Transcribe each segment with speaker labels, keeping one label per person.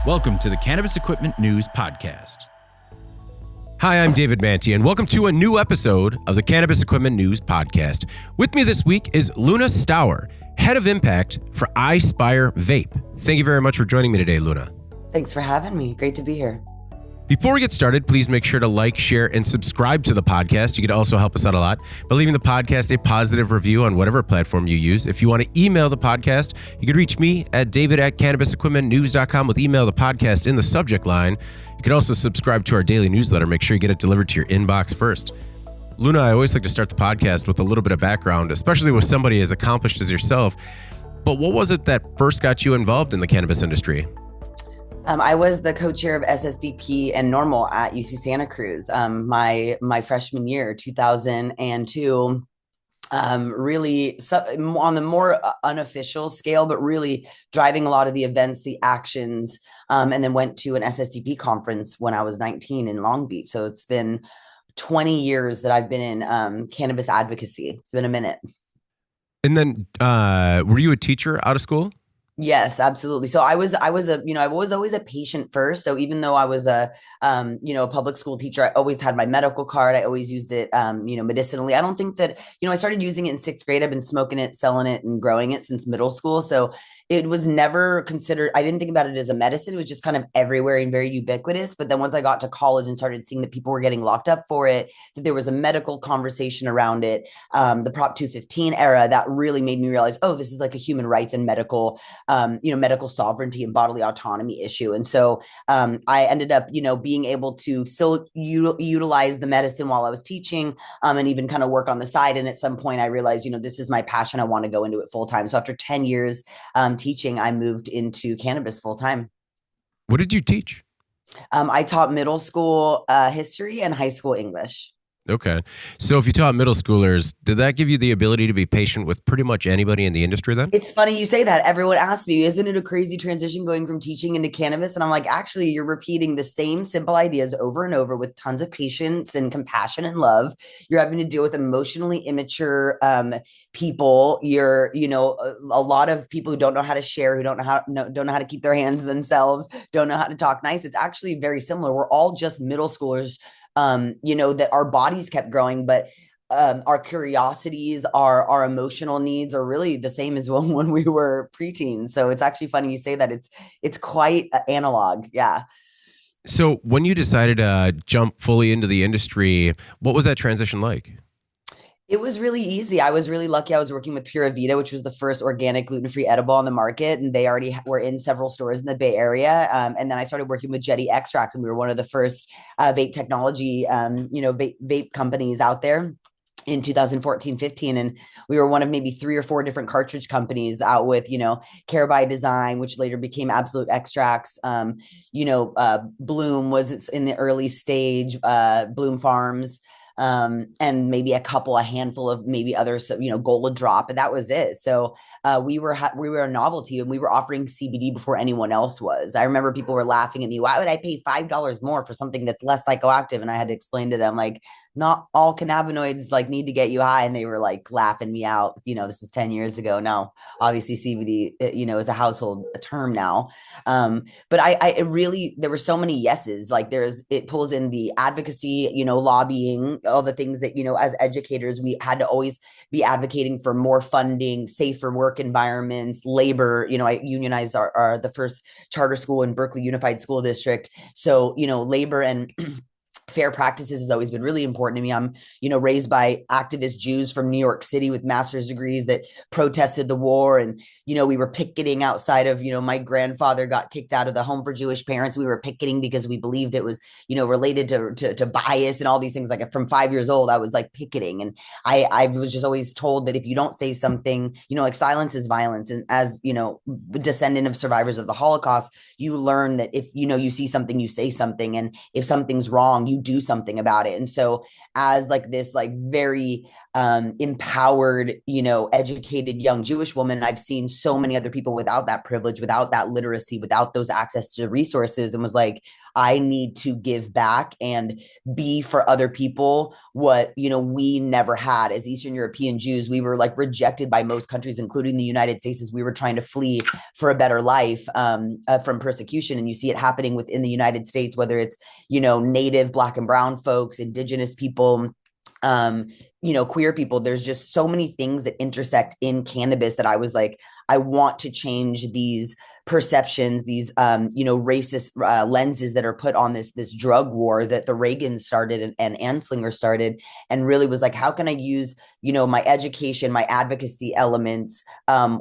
Speaker 1: Welcome to the Cannabis Equipment News Podcast.
Speaker 2: Hi, I'm David Manti, and welcome to a new episode of the Cannabis Equipment News Podcast. With me this week is Luna Stower, Head of Impact for iSpire Vape. Thank you very much for joining me today, Luna.
Speaker 3: Thanks for having me. Great to be here.
Speaker 2: Before we get started, please make sure to like, share, and subscribe to the podcast. You could also help us out a lot by leaving the podcast a positive review on whatever platform you use. If you want to email the podcast, you can reach me at david@cannabisequipmentnews.com with email the podcast in the subject line. You can also subscribe to our daily newsletter. Make sure you get it delivered to your inbox first. Luna, I always like to start the podcast with a little bit of background, especially with somebody as accomplished as yourself. But what was it that first got you involved in the cannabis industry?
Speaker 3: I was the co-chair of SSDP and Normal at UC Santa Cruz my freshman year, 2002. Really on the more unofficial scale, but really driving a lot of the events, the actions, and then went to an SSDP conference when I was 19 in Long Beach. So it's been 20 years that I've been in cannabis advocacy. It's been a minute.
Speaker 2: And then were you a teacher out of school?
Speaker 3: Yes, absolutely. So I was always a patient first. So even though I was a public school teacher, I always had my medical card. I always used it, medicinally. I don't think that, I started using it in sixth grade. I've been smoking it, selling it, and growing it since middle school. So it was never considered, I didn't think about it as a medicine. It was just kind of everywhere and very ubiquitous. But then once I got to college and started seeing that people were getting locked up for it, that there was a medical conversation around it, the Prop 215 era, that really made me realize, oh, this is like a human rights and medical sovereignty and bodily autonomy issue. And so I ended up, being able to still utilize the medicine while I was teaching, and even kind of work on the side. And at some point I realized, this is my passion. I want to go into it full time. So after 10 years teaching, I moved into cannabis full time.
Speaker 2: What did you teach?
Speaker 3: I taught middle school history and high school English.
Speaker 2: Okay. So if you taught middle schoolers, did that give you the ability to be patient with pretty much anybody in the industry then?
Speaker 3: It's funny you say that. Everyone asks me, isn't it a crazy transition going from teaching into cannabis? And I'm like, actually, you're repeating the same simple ideas over and over with tons of patience and compassion and love. You're having to deal with emotionally immature people. You're, a lot of people who don't know how to share, who don't know how to keep their hands to themselves, don't know how to talk nice. It's actually very similar. We're all just middle schoolers, that our bodies kept growing, but our curiosities, our emotional needs are really the same as when we were preteens. So it's actually funny you say that. It's quite analog. Yeah.
Speaker 2: So when you decided to jump fully into the industry, what was that transition like?
Speaker 3: It was really easy. I was really lucky. I was working with Pura Vida, which was the first organic gluten-free edible on the market. And they already were in several stores in the Bay Area. And then I started working with Jetty Extracts, and we were one of the first vape technology, vape companies out there in 2014-15. And we were one of maybe 3 or 4 different cartridge companies out with, Care by Design, which later became Absolute Extracts. Bloom was in the early stage, Bloom Farms. And maybe a handful of maybe others, Gola Drop, and that was it. So we were a novelty, and we were offering CBD before anyone else was. I remember people were laughing at me. Why would I pay $5 more for something that's less psychoactive? And I had to explain to them, like, not all cannabinoids need to get you high. And they were laughing me out. This is 10 years ago. Now, obviously CBD, is a household term now. But I really, there were so many yeses. It pulls in the advocacy, lobbying, all the things that, as educators, we had to always be advocating for more funding, safer work environments, labor. I unionized the first charter school in Berkeley Unified School District. So, labor and fair practices has always been really important to me. I'm, raised by activist Jews from New York City with master's degrees that protested the war. And, we were picketing outside of, my grandfather got kicked out of the home for Jewish parents. We were picketing because we believed it was, related to bias and all these things. From 5 years old, I was picketing. And I was just always told that if you don't say something, silence is violence. And as, descendant of survivors of the Holocaust, you learn that if, you see something, you say something. And if something's wrong, you do something about it. And so as like this like very empowered, educated young Jewish woman, I've seen so many other people without that privilege, without that literacy, without those access to resources, and was like, I need to give back and be for other people what, we never had as Eastern European Jews. We were like rejected by most countries, including the United States, as we were trying to flee for a better life from persecution. And you see it happening within the United States, whether it's, Native, Black and brown folks, Indigenous people, queer people. There's just so many things that intersect in cannabis that I was like, I want to change these perceptions, these racist lenses that are put on this drug war that the Reagans started and Anslinger started, and really was like, how can I use my education, my advocacy elements,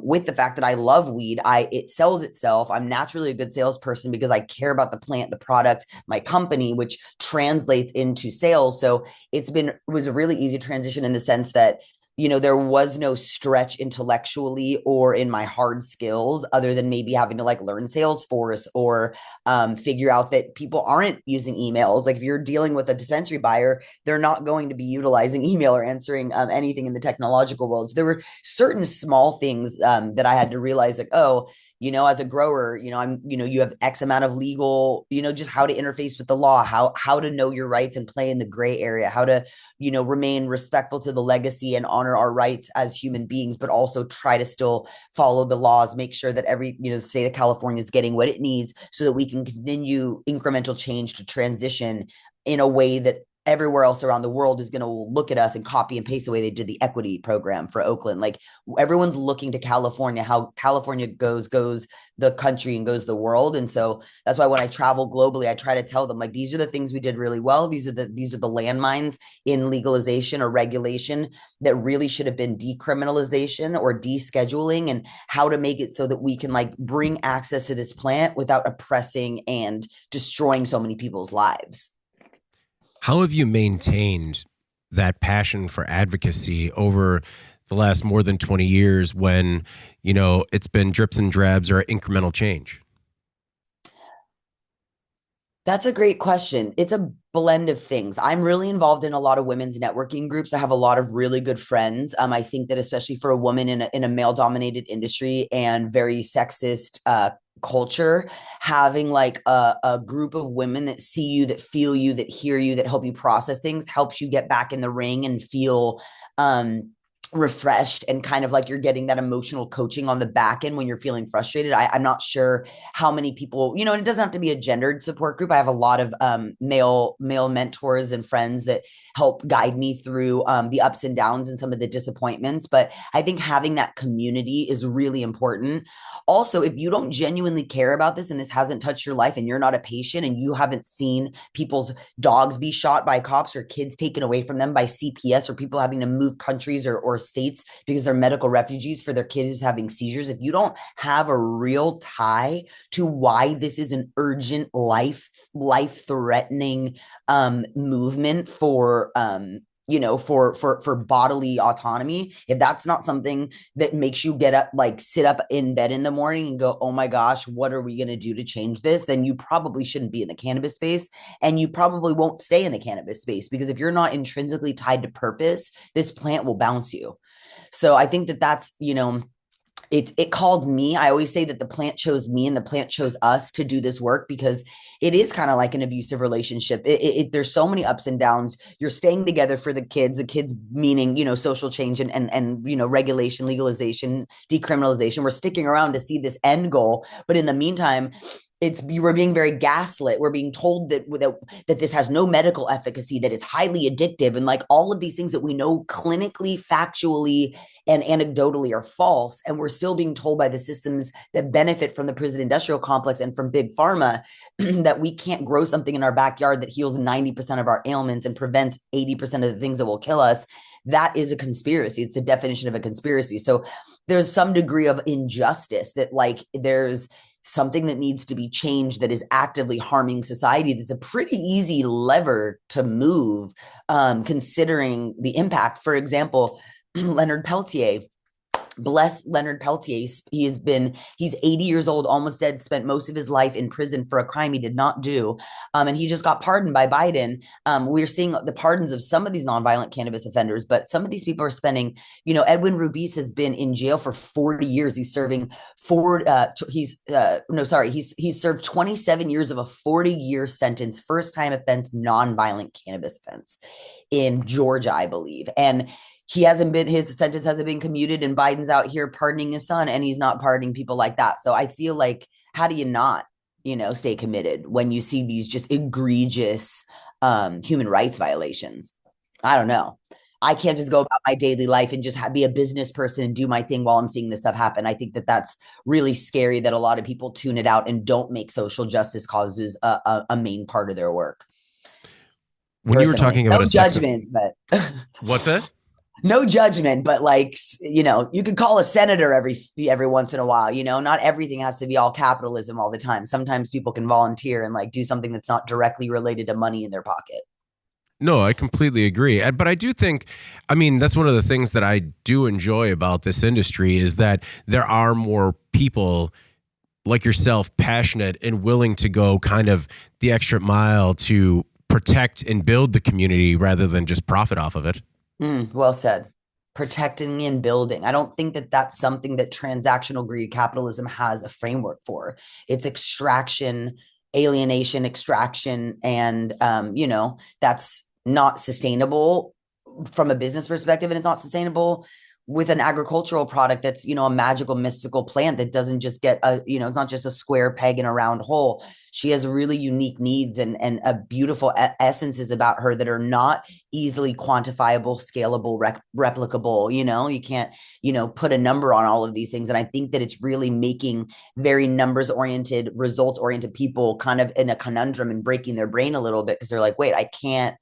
Speaker 3: with the fact that I love weed. It sells itself. I'm naturally a good salesperson because I care about the plant, the product, my company, which translates into sales. So it was a really easy transition in the sense that there was no stretch intellectually or in my hard skills other than maybe having to like learn Salesforce or figure out that people aren't using emails. Like if you're dealing with a dispensary buyer, they're not going to be utilizing email or answering anything in the technological world. So there were certain small things that I had to realize, like, oh, as a grower, you have X amount of legal, just how to interface with the law, how to know your rights and play in the gray area, how to, remain respectful to the legacy and honor our rights as human beings, but also try to still follow the laws, make sure that the state of California is getting what it needs so that we can continue incremental change to transition in a way that everywhere else around the world is going to look at us and copy and paste the way they did the equity program for Oakland. Like everyone's looking to California, how California goes the country and goes the world. And so that's why when I travel globally, I try to tell them, like, these are the things we did really well. These are the landmines in legalization or regulation that really should have been decriminalization or descheduling, and how to make it so that we can like bring access to this plant without oppressing and destroying so many people's lives.
Speaker 2: How have you maintained that passion for advocacy over the last more than 20 years when, it's been drips and drabs or incremental change?
Speaker 3: That's a great question. It's a blend of things. I'm really involved in a lot of women's networking groups. I have a lot of really good friends. I think that especially for a woman in a male dominated industry and very sexist culture, having like a group of women that see you, that feel you, that hear you, that help you process things helps you get back in the ring and feel refreshed, and kind of like you're getting that emotional coaching on the back end when you're feeling frustrated. I'm not sure how many people, and it doesn't have to be a gendered support group. I have a lot of male mentors and friends that help guide me through the ups and downs and some of the disappointments. But I think having that community is really important. Also, if you don't genuinely care about this and this hasn't touched your life and you're not a patient and you haven't seen people's dogs be shot by cops or kids taken away from them by CPS or people having to move countries or states because they're medical refugees for their kids having seizures, if you don't have a real tie to why this is an urgent life-threatening movement for for bodily autonomy, if that's not something that makes you get up, like sit up in bed in the morning and go, oh my gosh, what are we going to do to change this? Then you probably shouldn't be in the cannabis space, and you probably won't stay in the cannabis space, because if you're not intrinsically tied to purpose, this plant will bounce you. So I think that's, it called me. I always say that the plant chose me and the plant chose us to do this work, because it is kind of like an abusive relationship. There's so many ups and downs. You're staying together for the kids meaning, social change and regulation, legalization, decriminalization. We're sticking around to see this end goal. But in the meantime, we're being very gaslit. We're being told that this has no medical efficacy, that it's highly addictive, and like all of these things that we know clinically, factually, and anecdotally are false. And we're still being told by the systems that benefit from the prison industrial complex and from big pharma that we can't grow something in our backyard that heals 90% of our ailments and prevents 80% of the things that will kill us. That is a conspiracy. It's a definition of a conspiracy. So there's some degree of injustice that, like, there's something that needs to be changed that is actively harming society. That's a pretty easy lever to move, considering the impact. For example, Leonard Peltier, Bless Leonard Peltier. He's 80 years old, almost dead, spent most of his life in prison for a crime he did not do. And he just got pardoned by Biden. We're seeing the pardons of some of these nonviolent cannabis offenders, but some of these people are spending, Edwin Rubiz has been in jail for 40 years. He's serving he's served 27 years of a 40-year sentence, first time offense, nonviolent cannabis offense in Georgia, I believe. And his sentence hasn't been commuted, and Biden's out here pardoning his son, and he's not pardoning people like that. So I feel like, how do you not, stay committed when you see these just egregious human rights violations? I don't know. I can't just go about my daily life and just be a business person and do my thing while I'm seeing this stuff happen. I think that that's really scary, that a lot of people tune it out and don't make social justice causes a main part of their work.
Speaker 2: When you were talking about
Speaker 3: no judgment, but
Speaker 2: what's that?
Speaker 3: No judgment, but you could call a senator every once in a while. Not everything has to be all capitalism all the time. Sometimes people can volunteer and do something that's not directly related to money in their pocket.
Speaker 2: No, I completely agree. But I do think, that's one of the things that I do enjoy about this industry, is that there are more people like yourself, passionate and willing to go kind of the extra mile to protect and build the community rather than just profit off of it.
Speaker 3: Well said. Protecting and building. I don't think that that's something that transactional greed capitalism has a framework for. It's extraction, alienation, extraction, and that's not sustainable from a business perspective, and it's not sustainable with an agricultural product that's, a magical, mystical plant that doesn't just get it's not just a square peg in a round hole. She has really unique needs and a beautiful essences about her that are not easily quantifiable, scalable, replicable. You can't, put a number on all of these things. And I think that it's really making very numbers oriented, results oriented people kind of in a conundrum and breaking their brain a little bit, because they're like, wait, I can't,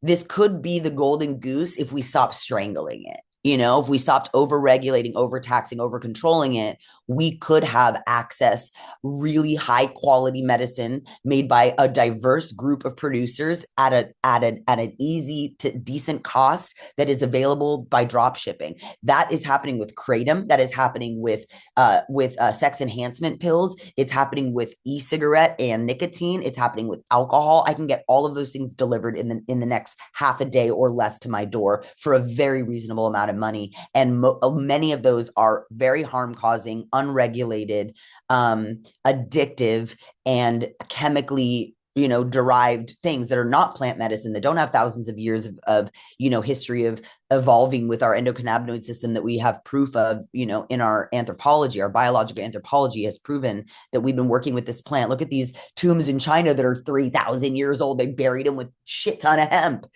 Speaker 3: this could be the golden goose if we stop strangling it. If we stopped over-regulating, over-taxing, over-controlling it, we could have access really high-quality medicine made by a diverse group of producers at an easy to decent cost that is available by drop shipping. That is happening with kratom. That is happening with sex enhancement pills. It's happening with e-cigarette and nicotine. It's happening with alcohol. I can get all of those things delivered in the next half a day or less to my door for a very reasonable amount of money. And many of those are very harm-causing, unregulated, addictive, and chemically derived things that are not plant medicine, that don't have thousands of years of history of evolving with our endocannabinoid system that we have proof of, in our anthropology. Our biological anthropology has proven that we've been working with this plant. Look at these tombs in China that are 3,000 years old. They buried them with shit ton of hemp.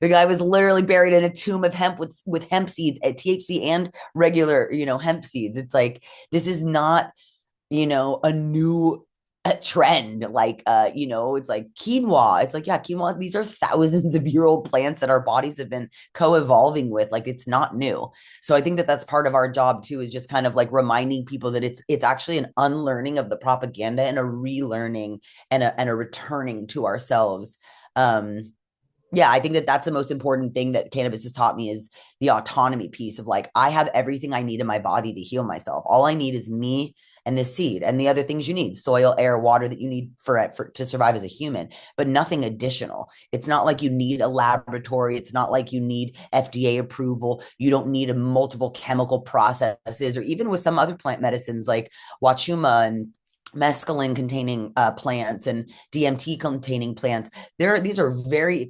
Speaker 3: The guy was literally buried in a tomb of hemp with hemp seeds, THC and regular, hemp seeds. It's this is not, a new trend. It's like quinoa. It's quinoa. These are thousands of year old plants that our bodies have been co-evolving with. It's not new. So I think that that's part of our job too, is just kind of reminding people that it's actually an unlearning of the propaganda and a relearning and a returning to ourselves. Yeah, I think that that's the most important thing that cannabis has taught me, is the autonomy piece of I have everything I need in my body to heal myself. All I need is me and the seed and the other things you need, soil, air, water, that you need for to survive as a human, but nothing additional. It's not like you need a laboratory. It's not like you need FDA approval. You don't need multiple chemical processes, or even with some other plant medicines like wachuma and mescaline containing plants and DMT containing plants. These are very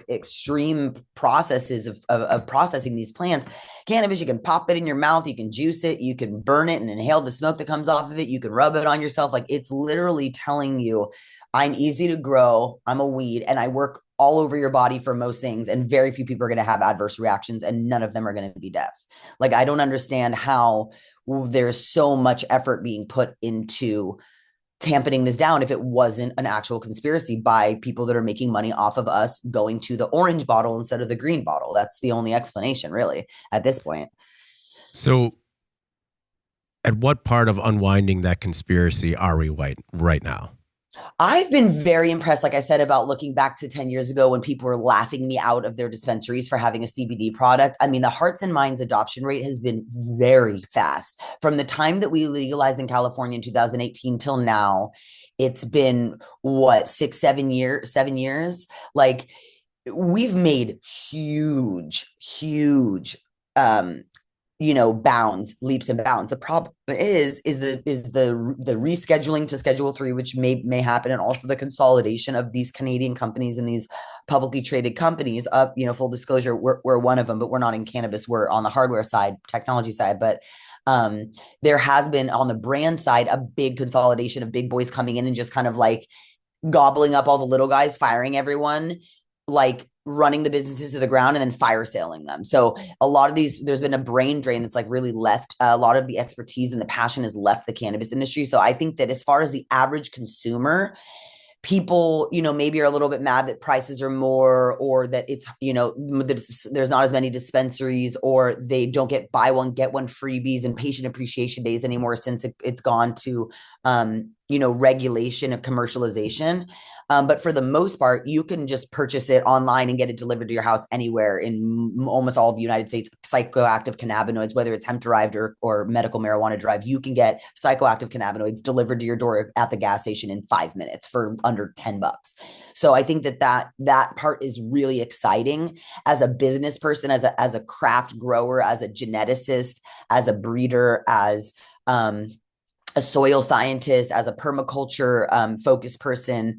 Speaker 3: extreme processes of processing these plants. Cannabis, you can pop it in your mouth, you can juice it, you can burn it and inhale the smoke that comes off of it, you can rub it on yourself. It's literally telling you, I'm easy to grow, I'm a weed, and I work all over your body for most things, and very few people are going to have adverse reactions, and none of them are going to be death. I don't understand how there's so much effort being put into tamping this down if it wasn't an actual conspiracy by people that are making money off of us going to the orange bottle instead of the green bottle. That's the only explanation, really, at this point.
Speaker 2: So at what part of unwinding that conspiracy are we right now?
Speaker 3: I've been very impressed, like I said, about looking back to 10 years ago when people were laughing me out of their dispensaries for having a CBD product. I mean, the hearts and minds adoption rate has been very fast. From the time that we legalized in California in 2018 till now, it's been what, 6, 7 years, 7 years? Like, we've made huge um bounds, leaps and bounds. The problem is the rescheduling to Schedule 3, which may happen, and also the consolidation of these Canadian companies and these publicly traded companies. Up, full disclosure, we're one of them, but we're not in cannabis. We're on the hardware side, technology side, but there has been on the brand side a big consolidation of big boys coming in and just kind of like gobbling up all the little guys, firing everyone, like running the businesses to the ground and then fire selling them. So a lot of these, there's been a brain drain that's like really left a lot of the expertise and the passion has left the cannabis industry. So I think that as far as the average consumer, people, maybe are a little bit mad that prices are more, or that it's, there's not as many dispensaries, or they don't get buy one, get one freebies and patient appreciation days anymore, since it's gone to, regulation of commercialization. But for the most part, you can just purchase it online and get it delivered to your house anywhere in almost all of the United States. Psychoactive cannabinoids, whether it's hemp derived or medical marijuana derived, you can get psychoactive cannabinoids delivered to your door at the gas station in 5 minutes for under $10. So I think that part is really exciting as a business person, as a craft grower, as a geneticist, as a breeder, as a soil scientist, as a permaculture focused person.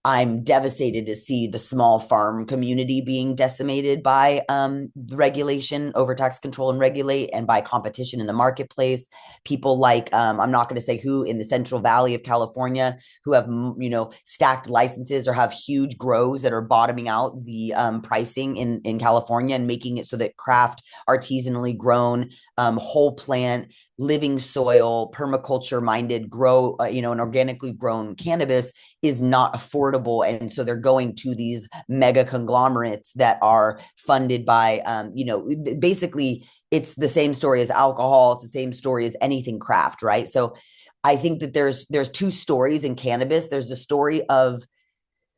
Speaker 3: I'm devastated to see the small farm community being decimated by regulation, overtax control and regulate, and by competition in the marketplace. People like, I'm not going to say who, in the Central Valley of California, who have, stacked licenses or have huge grows that are bottoming out the pricing in California and making it so that craft, artisanally grown, whole plant, living soil, permaculture minded grow, and organically grown cannabis is not affordable. And so they're going to these mega conglomerates that are funded by, basically it's the same story as alcohol. It's the same story as anything craft, right? So I think that there's two stories in cannabis. There's the story of,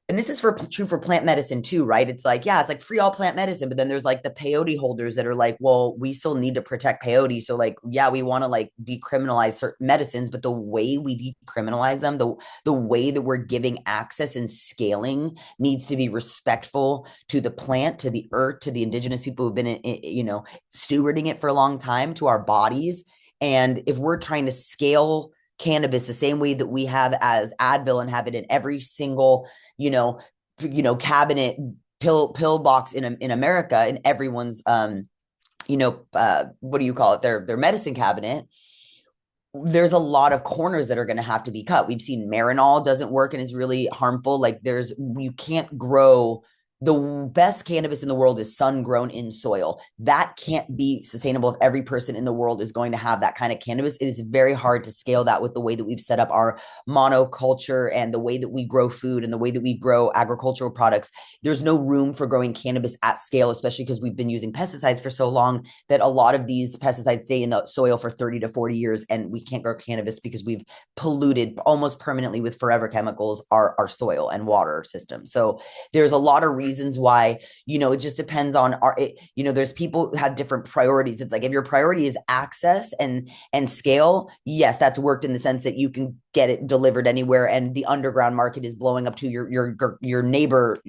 Speaker 3: and this is true for plant medicine too, right? It's like, yeah, it's like free all plant medicine, but then there's like the peyote holders that are like, well, we still need to protect peyote. So like, yeah, we want to like decriminalize certain medicines, but the way we decriminalize them, the way that we're giving access and scaling needs to be respectful to the plant, to the earth, to the indigenous people who've been, stewarding it for a long time, to our bodies. And if we're trying to scale cannabis the same way that we have as Advil and have it in every single, cabinet pill box in America, in everyone's, what do you call it? Their medicine cabinet. There's a lot of corners that are going to have to be cut. We've seen Marinol doesn't work and is really harmful. Like you can't grow. The best cannabis in the world is sun grown in soil. That can't be sustainable if every person in the world is going to have that kind of cannabis. It is very hard to scale that with the way that we've set up our monoculture and the way that we grow food and the way that we grow agricultural products. There's no room for growing cannabis at scale, especially because we've been using pesticides for so long that a lot of these pesticides stay in the soil for 30 to 40 years, and we can't grow cannabis because we've polluted almost permanently with forever chemicals our soil and water system. So there's a lot of reasons why, it just depends on there's people who have different priorities. It's like, if your priority is access and scale, yes, that's worked in the sense that you can get it delivered anywhere, and the underground market is blowing up to your neighbor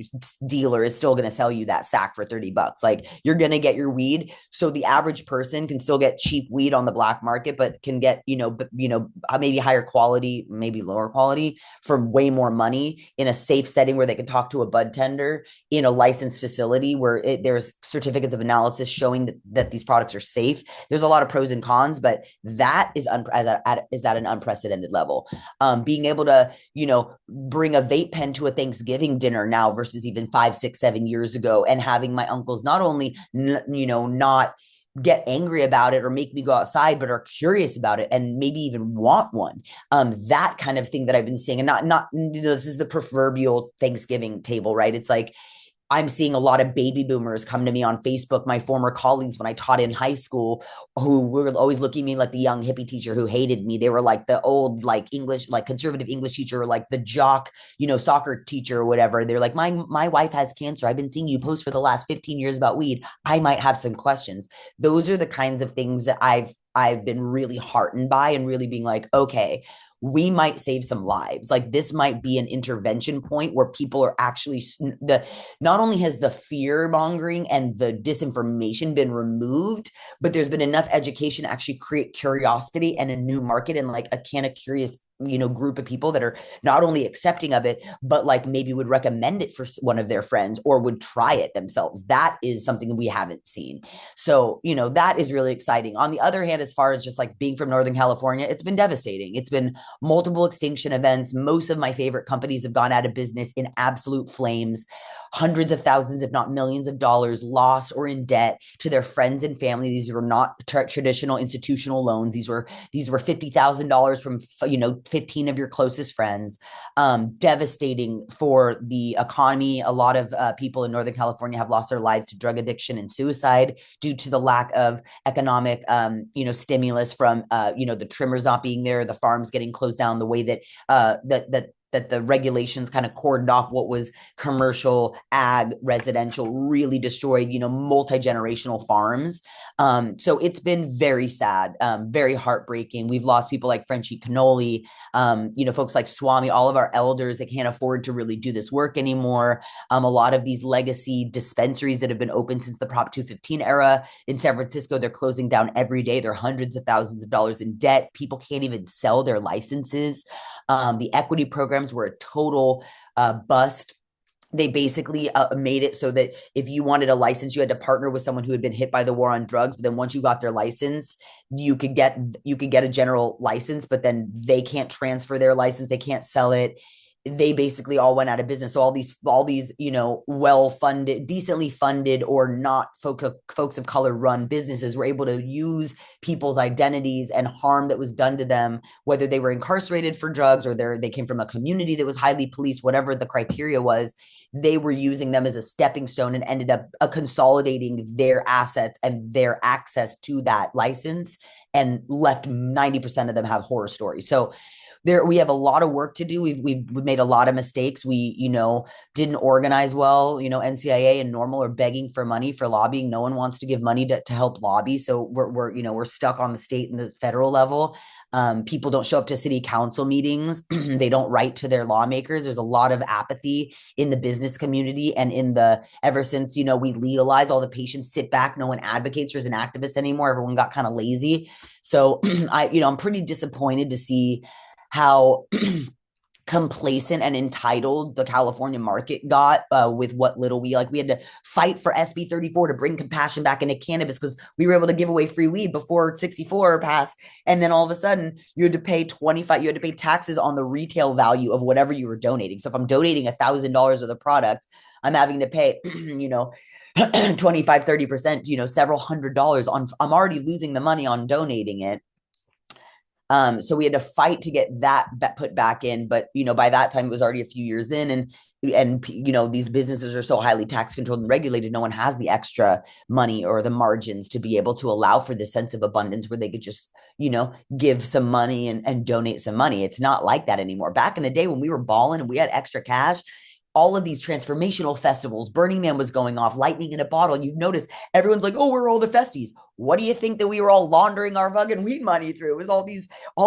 Speaker 3: dealer is still going to sell you that sack for $30. Like, you're going to get your weed. So the average person can still get cheap weed on the black market, but can get, maybe higher quality, maybe lower quality for way more money in a safe setting where they can talk to a bud tender in a licensed facility where there's certificates of analysis showing that these products are safe. There's a lot of pros and cons, but that is at an unprecedented level. Being able to, bring a vape pen to a Thanksgiving dinner now versus even 5, 6, 7 years ago, and having my uncles not only, not get angry about it or make me go outside, but are curious about it and maybe even want one. That kind of thing that I've been seeing, and not, this is the proverbial Thanksgiving table, right? It's like, I'm seeing a lot of baby boomers come to me on Facebook, my former colleagues when I taught in high school, who were always looking at me like the young hippie teacher who hated me. They were like the old, like English, like conservative English teacher, or like the jock, soccer teacher or whatever. They're like, my wife has cancer. I've been seeing you post for the last 15 years about weed. I might have some questions. Those are the kinds of things that I've been really heartened by, and really being like, okay, we might save some lives. Like, this might be an intervention point where people are actually not only has the fear mongering and the disinformation been removed, but there's been enough education to actually create curiosity and a new market, and like a can of curious group of people that are not only accepting of it, but like maybe would recommend it for one of their friends or would try it themselves. That is something we haven't seen. So, that is really exciting. On the other hand, as far as just like being from Northern California, it's been devastating. It's been multiple extinction events. Most of my favorite companies have gone out of business in absolute flames. Hundreds of thousands, if not millions of dollars lost or in debt to their friends and family. These were not traditional institutional loans. These were $50,000 from 15 of your closest friends. Devastating for the economy. A lot of people in Northern California have lost their lives to drug addiction and suicide due to the lack of economic stimulus from the trimmers not being there, the farms getting closed down, the way that that the regulations kind of cordoned off what was commercial, ag, residential, really destroyed, multi-generational farms. So it's been very sad, very heartbreaking. We've lost people like Frenchie Cannoli, folks like Swami, all of our elders. They can't afford to really do this work anymore. A lot of these legacy dispensaries that have been open since the Prop 215 era in San Francisco, they're closing down every day. They're hundreds of thousands of dollars in debt. People can't even sell their licenses. The equity programs were a total bust. They basically made it so that if you wanted a license, you had to partner with someone who had been hit by the war on drugs. But then once you got their license, you could get a general license, but then they can't transfer their license. They can't sell it. They basically all went out of business. So all these, well-funded, decently funded, or not folks of color run businesses were able to use people's identities and harm that was done to them, whether they were incarcerated for drugs or they came from a community that was highly policed, whatever the criteria was. They were using them as a stepping stone and ended up consolidating their assets and their access to that license, and left 90% of them have horror stories. So we have a lot of work to do. We've made a lot of mistakes. We, didn't organize well. NCIA and NORML are begging for money for lobbying. No one wants to give money to help lobby. So we're stuck on the state and the federal level. People don't show up to city council meetings. They don't write to their lawmakers. There's a lot of apathy in the business community, and ever since, we legalized, all the patients sit back. No one advocates or is an activist anymore. Everyone got kind of lazy. So I'm pretty disappointed to see how complacent and entitled the California market got with what little we had to fight for SB 34 to bring compassion back into cannabis, because we were able to give away free weed before 64 passed. And then all of a sudden you had to pay taxes on the retail value of whatever you were donating. So if I'm donating $1,000 worth of product, I'm having to pay, 25-30%, several $100s on. I'm already losing the money on donating it. So we had to fight to get that put back in. But, by that time it was already a few years in, and these businesses are so highly tax controlled and regulated. No one has the extra money or the margins to be able to allow for this sense of abundance where they could just, give some money and donate some money. It's not like that anymore. Back in the day when we were balling and we had extra cash, all of these transformational festivals, Burning Man was going off, lightning in a bottle. You've noticed everyone's like, oh, we're all the festies. What do you think that we were all laundering our fucking weed money through? It was all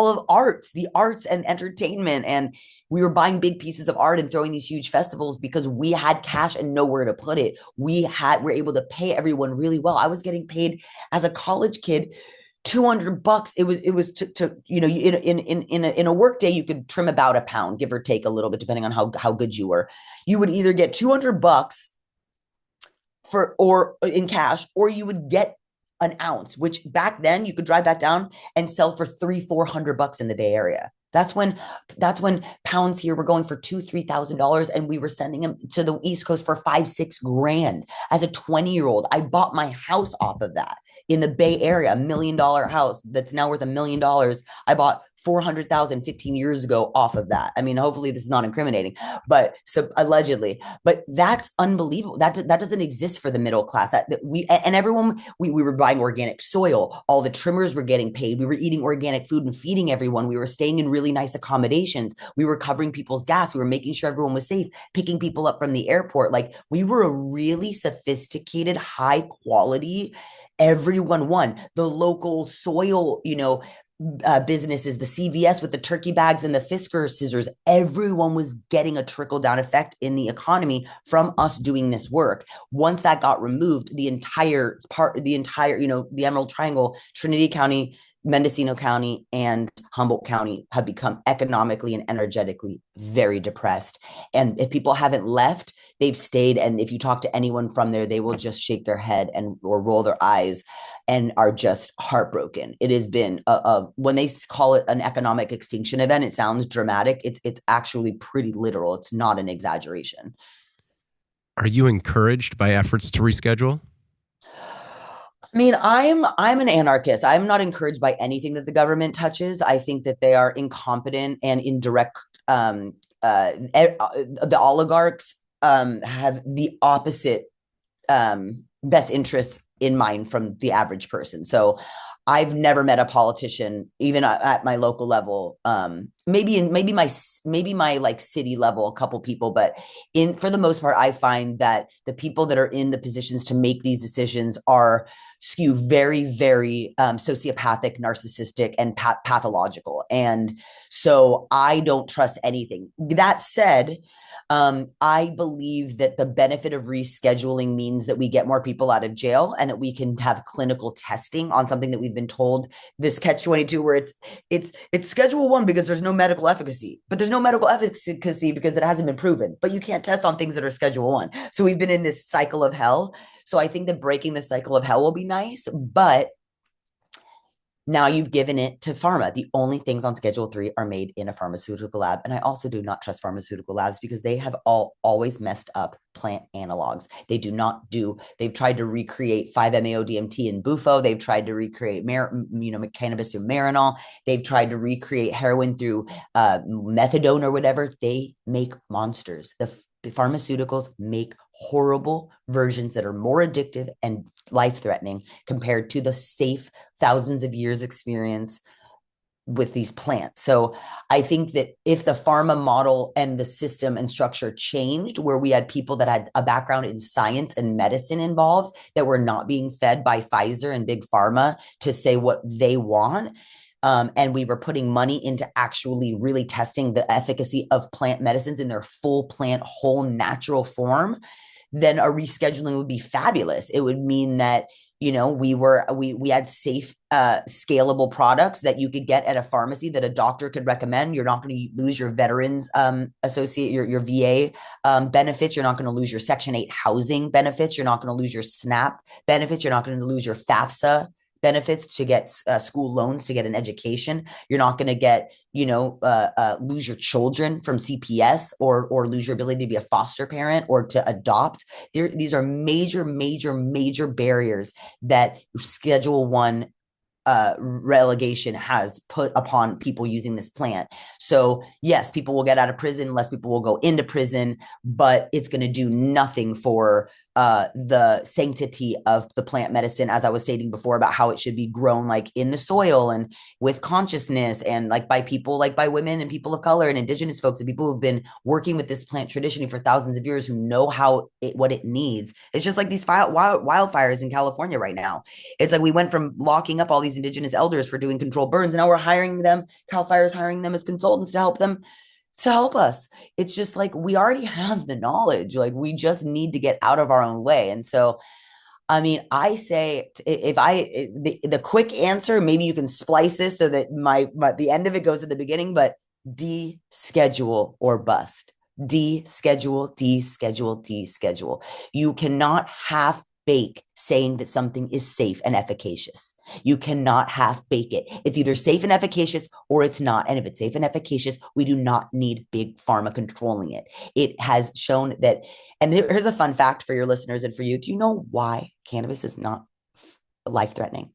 Speaker 3: of the arts and entertainment. And we were buying big pieces of art and throwing these huge festivals because we had cash and nowhere to put it. We're able to pay everyone really well. I was getting paid as a college kid $200. It was to in a work day, you could trim about a pound, give or take a little bit, depending on how good you were. You would either get $200 or in cash, or you would get an ounce, which back then you could drive back down and sell for $300-400 in the Bay Area. That's when pounds here were going for $2,000-3,000, and we were sending them to the East Coast for $5-6 grand. As a 20-year-old, I bought my house off of that. in the Bay Area, $1 million house that's now worth $1 million. I bought 400,000 15 years ago off of that. I mean, hopefully this is not incriminating, but so allegedly, but that's unbelievable. That doesn't exist for the middle class. That we and everyone we were buying organic soil. All the trimmers were getting paid. We were eating organic food and feeding everyone. We were staying in really nice accommodations. We were covering people's gas. We were making sure everyone was safe, picking people up from the airport. Like we were a really sophisticated, high quality. Everyone won. The local soil, businesses, the CVS with the turkey bags and the Fisker scissors, everyone was getting a trickle down effect in the economy from us doing this work. Once that got removed, the entire, the Emerald Triangle, Trinity County, Mendocino County, and Humboldt County have become economically and energetically very depressed. And if people haven't left, they've stayed. And if you talk to anyone from there, they will just shake their head or roll their eyes and are just heartbroken. It has been when they call it an economic extinction event, it sounds dramatic. It's actually pretty literal. It's not an exaggeration.
Speaker 2: Are you encouraged by efforts to reschedule?
Speaker 3: I mean, I'm an anarchist. I'm not encouraged by anything that the government touches. I think that they are incompetent and indirect. The oligarchs have the opposite best interests in mind from the average person. So I've never met a politician, even at my local level, maybe my like city level, a couple people, but for the most part, I find that the people that are in the positions to make these decisions are skew very, very sociopathic, narcissistic, and pathological. And so I don't trust anything. That said, I believe that the benefit of rescheduling means that we get more people out of jail and that we can have clinical testing on something that we've been told, this catch-22 where it's schedule 1 because there's no medical efficacy, but there's no medical efficacy because it hasn't been proven, but you can't test on things that are schedule 1. So we've been in this cycle of hell. So I think that breaking the cycle of hell will be nice, but now you've given it to pharma. The only things on Schedule 3 are made in a pharmaceutical lab. And I also do not trust pharmaceutical labs because they have always messed up plant analogs. They've tried to recreate 5-MeO-DMT in Bufo. They've tried to recreate cannabis through Marinol. They've tried to recreate heroin through methadone or whatever. They make monsters. The pharmaceuticals make horrible versions that are more addictive and life-threatening compared to the safe thousands of years experience with these plants. So I think that if the pharma model and the system and structure changed, where we had people that had a background in science and medicine involved, that were not being fed by Pfizer and big pharma to say what they want, and we were putting money into actually really testing the efficacy of plant medicines in their full plant, whole natural form, then a rescheduling would be fabulous. It would mean that, we had safe, scalable products that you could get at a pharmacy that a doctor could recommend. You're not going to lose your veterans associate your VA benefits. You're not going to lose your Section 8 housing benefits. You're not going to lose your SNAP benefits. You're not going to lose your FAFSA benefits to get school loans to get an education. You're not going to get, lose your children from CPS or lose your ability to be a foster parent or to adopt. These are major, major, major barriers that Schedule 1 relegation has put upon people using this plant. So yes, people will get out of prison, less people will go into prison, but it's going to do nothing for the sanctity of the plant medicine, as I was stating before, about how it should be grown like in the soil and with consciousness and like by people, like by women and people of color and indigenous folks and people who've been working with this plant traditionally for thousands of years, who know what it needs. It's just like these wildfires in California right now. It's like we went from locking up all these indigenous elders for doing controlled burns, and now we're hiring them, Cal Fire's hiring them as consultants to help us. It's just like we already have the knowledge. Like we just need to get out of our own way. And so, I mean, I say the quick answer, maybe you can splice this so that the end of it goes at the beginning, but deschedule or bust. Deschedule, deschedule, deschedule. You cannot half bake saying that something is safe and efficacious. You cannot half bake it. It's either safe and efficacious or it's not. And if it's safe and efficacious, we do not need big pharma controlling it. It has shown that, and here's a fun fact for your listeners and for you. Do you know why cannabis is not life-threatening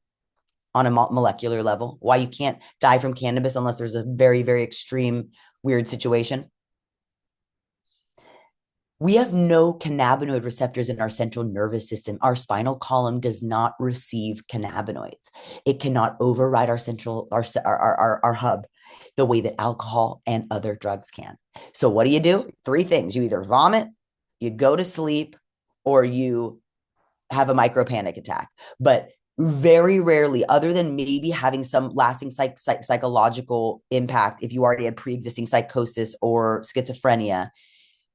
Speaker 3: on a molecular level, why you can't die from cannabis unless there's a very, very extreme, weird situation. We have no cannabinoid receptors in our central nervous system. Our spinal column does not receive cannabinoids. It cannot override our central, our hub the way that alcohol and other drugs can. So what do? Three things. You either vomit, you go to sleep, or you have a micro panic attack. But very rarely, other than maybe having some lasting psychological impact, if you already had pre-existing psychosis or schizophrenia,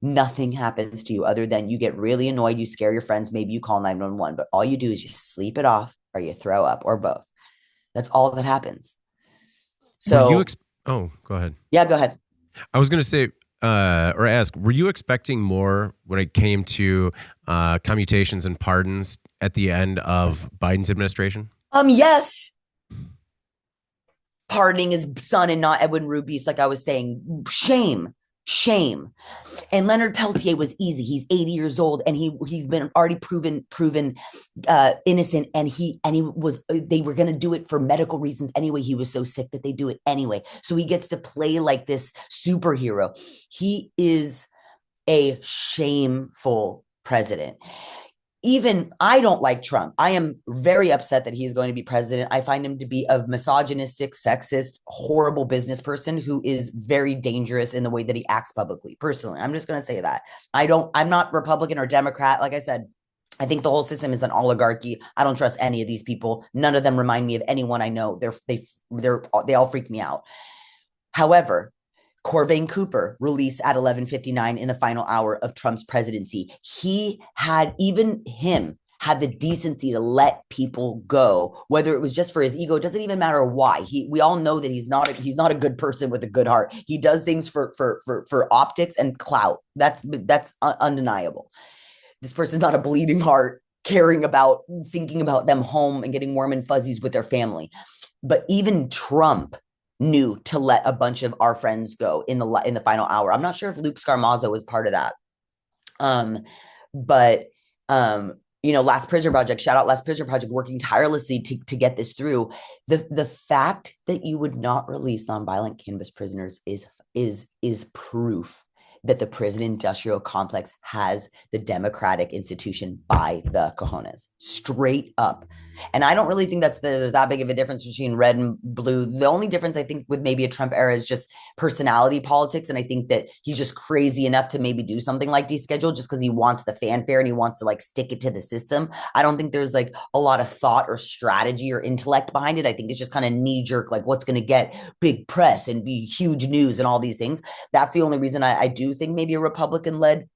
Speaker 3: nothing happens to you other than you get really annoyed, you scare your friends, maybe you call 911, but all you do is you sleep it off or you throw up or both. That's all that happens. So,
Speaker 2: go ahead.
Speaker 3: Yeah, go ahead.
Speaker 2: I was going to say, or ask, were you expecting more when it came to commutations and pardons at the end of Biden's administration?
Speaker 3: Yes. Pardoning his son and not Edwin Rubies, like I was saying. Shame. And Leonard Peltier was easy. He's 80 years old and he's been already proven innocent. And they were going to do it for medical reasons anyway. He was so sick that they do it anyway. So he gets to play like this superhero. He is a shameful president. Even I don't like Trump. I am very upset that he is going to be president. I find him to be a misogynistic, sexist, horrible business person who is very dangerous in the way that he acts publicly. Personally, I'm just going to say that. I'm not Republican or Democrat. Like I said, I think the whole system is an oligarchy. I don't trust any of these people. None of them remind me of anyone I know. They all freak me out. However, Corvain Cooper released at 11:59 in the final hour of Trump's presidency. Even him had the decency to let people go, whether it was just for his ego. It doesn't even matter why. We all know that he's not a good person with a good heart. He does things for optics and clout. That's undeniable. This person's not a bleeding heart, thinking about them home and getting warm and fuzzies with their family. But even Trump knew to let a bunch of our friends go in the final hour. I'm not sure if Luke Scarmazzo was part of that. Last Prisoner Project, shout out Last Prisoner Project, working tirelessly to get this through. The fact that you would not release nonviolent cannabis prisoners is proof that the prison industrial complex has the democratic institution by the cojones, straight up. And I don't really think there's that big of a difference between red and blue. The only difference I think with maybe a Trump era is just personality politics. And I think that he's just crazy enough to maybe do something like deschedule just because he wants the fanfare and he wants to like stick it to the system. I don't think there's like a lot of thought or strategy or intellect behind it. I think it's just kind of knee jerk, like what's going to get big press and be huge news and all these things. That's the only reason I do think maybe a Republican led,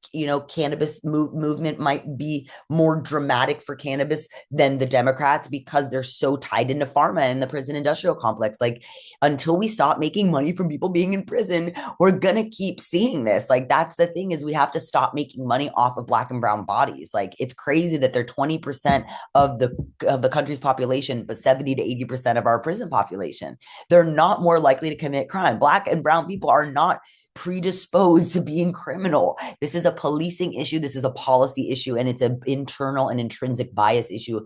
Speaker 3: cannabis movement might be more dramatic for cannabis than the Democrats, because they're so tied into pharma and the prison industrial complex. Like, until we stop making money from people being in prison, we're gonna keep seeing this. Like, that's the thing, is we have to stop making money off of Black and brown bodies. Like, it's crazy that they're 20% of the country's population, but 70 to 80% of our prison population. They're not more likely to commit crime. Black and brown people are not predisposed to being criminal. This is a policing issue. This is a policy issue, and it's an internal and intrinsic bias issue,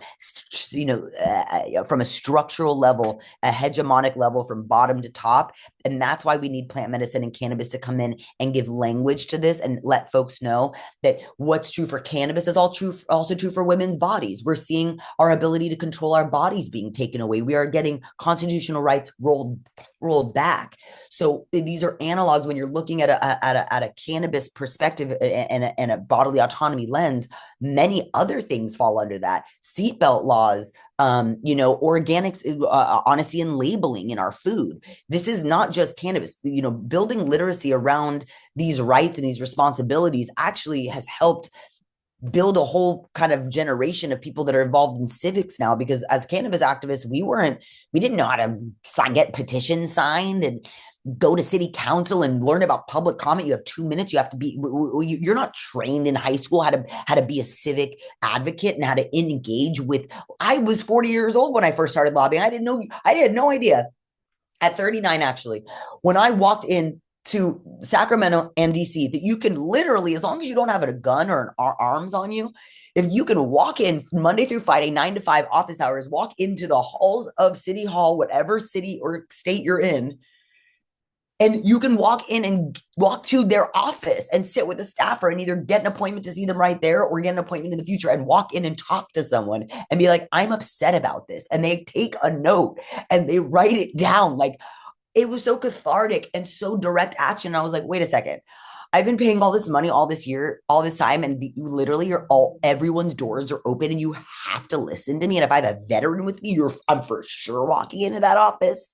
Speaker 3: from a structural level, a hegemonic level, from bottom to top. And that's why we need plant medicine and cannabis to come in and give language to this and let folks know that what's true for cannabis is also true for women's bodies. We're seeing our ability to control our bodies being taken away. We are getting constitutional rights rolled back. So these are analogs when you're looking at a cannabis perspective and a bodily autonomy lens. Many other things fall under that. Seatbelt laws, organics, honesty and labeling in our food. This is not just cannabis. Building literacy around these rights and these responsibilities actually has helped build a whole kind of generation of people that are involved in civics now, because as cannabis activists, we didn't know how to get petitions signed and go to city council and learn about public comment. You have 2 minutes. You have to you're not trained in high school how to be a civic advocate and how to engage with. I was 40 years old when I first started lobbying. I had no idea. At 39, actually, when I walked in to Sacramento and DC that you can literally, as long as you don't have a gun or arms on you, if you can walk in Monday through Friday, 9 to 5 office hours, walk into the halls of City Hall, whatever city or state you're in, and you can walk in and walk to their office and sit with a staffer and either get an appointment to see them right there or get an appointment in the future and walk in and talk to someone and be like, I'm upset about this. And they take a note and they write it down. Like, it was so cathartic and so direct action. I was like, wait a second. I've been paying all this money all this year, all this time, and you literally everyone's doors are open and you have to listen to me. And if I have a veteran with me, I'm for sure walking into that office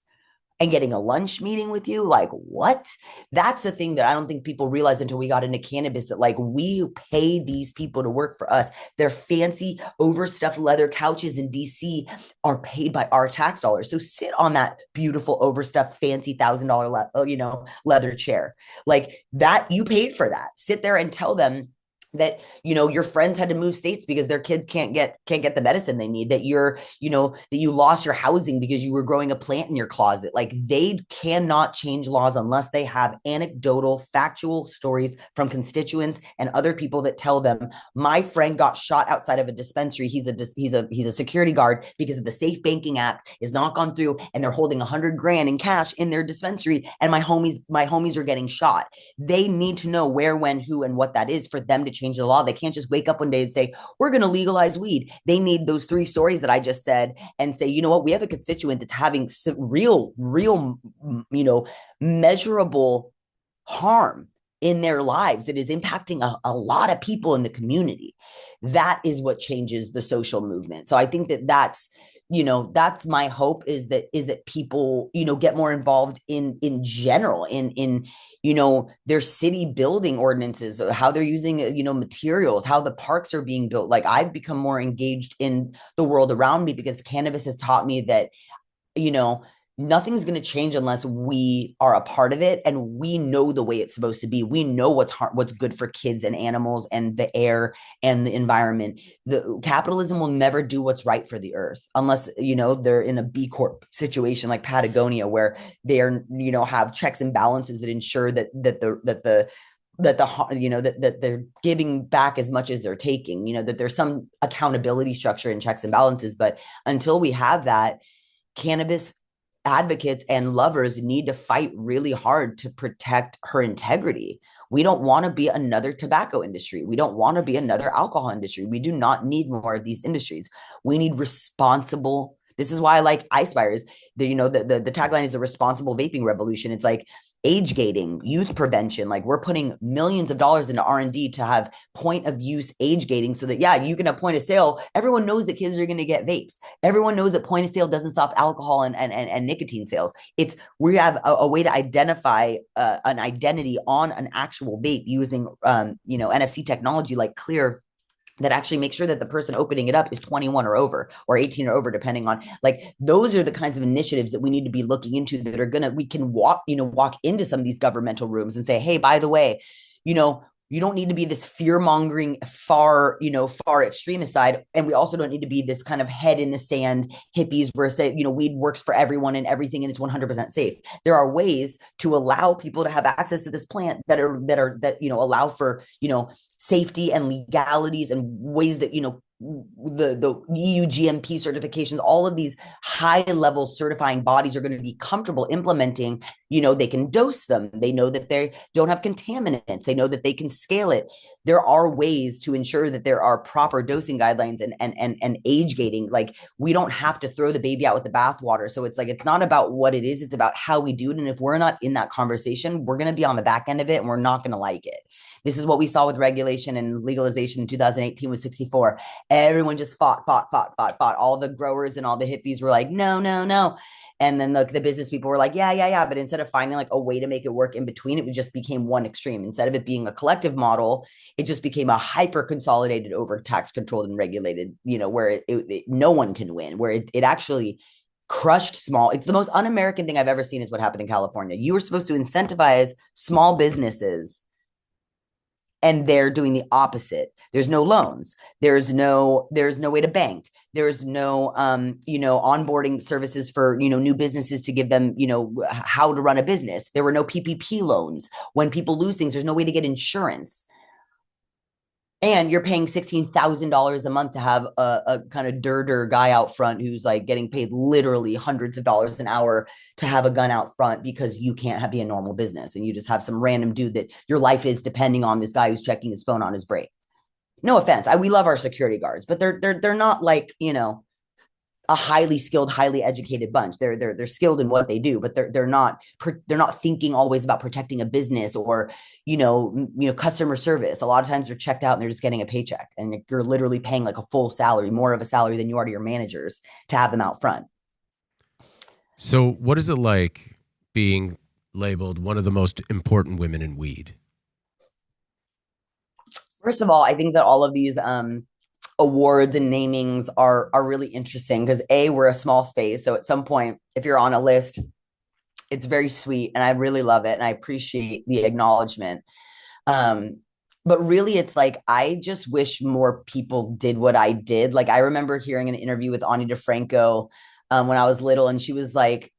Speaker 3: and getting a lunch meeting with you. Like, what? That's the thing that I don't think people realize until we got into cannabis, that like we pay these people to work for us. Their fancy overstuffed leather couches in DC are paid by our tax dollars. So sit on that beautiful overstuffed fancy $1,000 leather chair. Like that, you paid for that. Sit there and tell them that your friends had to move states because their kids can't get the medicine they need, that that you lost your housing because you were growing a plant in your closet. Like, they cannot change laws unless they have anecdotal factual stories from constituents and other people that tell them, my friend got shot outside of a dispensary, he's a security guard because of the Safe Banking Act is not gone through and they're holding 100 grand in cash in their dispensary and my homies are getting shot. They need to know where, when, who, and what that is for them to change the law. They can't just wake up one day and say, we're going to legalize weed. They need those 3 stories that I just said and say, you know what, we have a constituent that's having some real, measurable harm in their lives that is impacting a lot of people in the community. That is what changes the social movement. So I think that's my hope, is that people get more involved in general in their city building ordinances, how they're using materials, how the parks are being built. Like, I've become more engaged in the world around me because cannabis has taught me that nothing's going to change unless we are a part of it and we know the way it's supposed to be. We know what's good for kids and animals and the air and the environment. The capitalism will never do what's right for the earth unless they're in a B Corp situation like Patagonia, where they are have checks and balances that ensure that they're giving back as much as they're taking, that there's some accountability structure and checks and balances. But until we have that, cannabis advocates and lovers need to fight really hard to protect her integrity. We don't want to be another tobacco industry. We don't want to be another alcohol industry. We do not need more of these industries. We need responsible. This is why I like Icefires. The tagline is the responsible vaping revolution. It's like age gating, youth prevention. Like, we're putting millions of dollars into R&D to have point of use age gating so that, you can have point of sale. Everyone knows that kids are going to get vapes. Everyone knows that point of sale doesn't stop alcohol and nicotine sales. We have a way to identify an identity on an actual vape using, NFC technology like Clear, that actually make sure that the person opening it up is 21 or over, or 18 or over, depending on, like, those are the kinds of initiatives that we need to be looking into that are we can walk into some of these governmental rooms and say, hey, by the way, you don't need to be this fear-mongering far extremist side. And we also don't need to be this kind of head in the sand hippies where say, weed works for everyone and everything and it's 100% safe. There are ways to allow people to have access to this plant that allow for, safety and legalities and ways that, the EU GMP certifications, all of these high level certifying bodies are going to be comfortable implementing. They can dose them. They know that they don't have contaminants. They know that they can scale it. There are ways to ensure that there are proper dosing guidelines and age gating. Like, we don't have to throw the baby out with the bathwater. So it's like, it's not about what it is, it's about how we do it. And if we're not in that conversation, we're going to be on the back end of it and we're not going to like it. This is what we saw with regulation and legalization in 2018 with 64. Everyone just fought. All the growers and all the hippies were like, no. And then the business people were like, yeah. But instead of finding like a way to make it work in between, it just became one extreme. Instead of it being a collective model, it just became a hyper consolidated, over tax controlled and regulated, where no one can win, where it actually crushed small. It's the most un-American thing I've ever seen is what happened in California. You were supposed to incentivize small businesses And they're doing the opposite. There's no loans. There's no way to bank. There's no, onboarding services for, new businesses to give them, how to run a business. There were no PPP loans. When people lose things, there's no way to get insurance. And you're paying $16,000 a month to have a kind of dirter guy out front who's like getting paid literally hundreds of dollars an hour to have a gun out front because you can't be a normal business and you just have some random dude that your life is depending on this guy who's checking his phone on his break. No offense, we love our security guards, but they're not like a highly skilled, highly educated bunch. They're skilled in what they do, but they're not thinking always about protecting a business or customer service. A lot of times they're checked out and they're just getting a paycheck, and you're literally paying like a full salary, more of a salary than you are to your managers to have them out front.
Speaker 2: So, what is it like being labeled one of the most important women in weed?
Speaker 3: First of all, I think that all of these awards and namings are really interesting because we're a small space. So at some point, if you're on a list, it's very sweet and I really love it and I appreciate the acknowledgement. But really it's like, I just wish more people did what I did. Like I remember hearing an interview with Ani DeFranco when I was little, and she was like,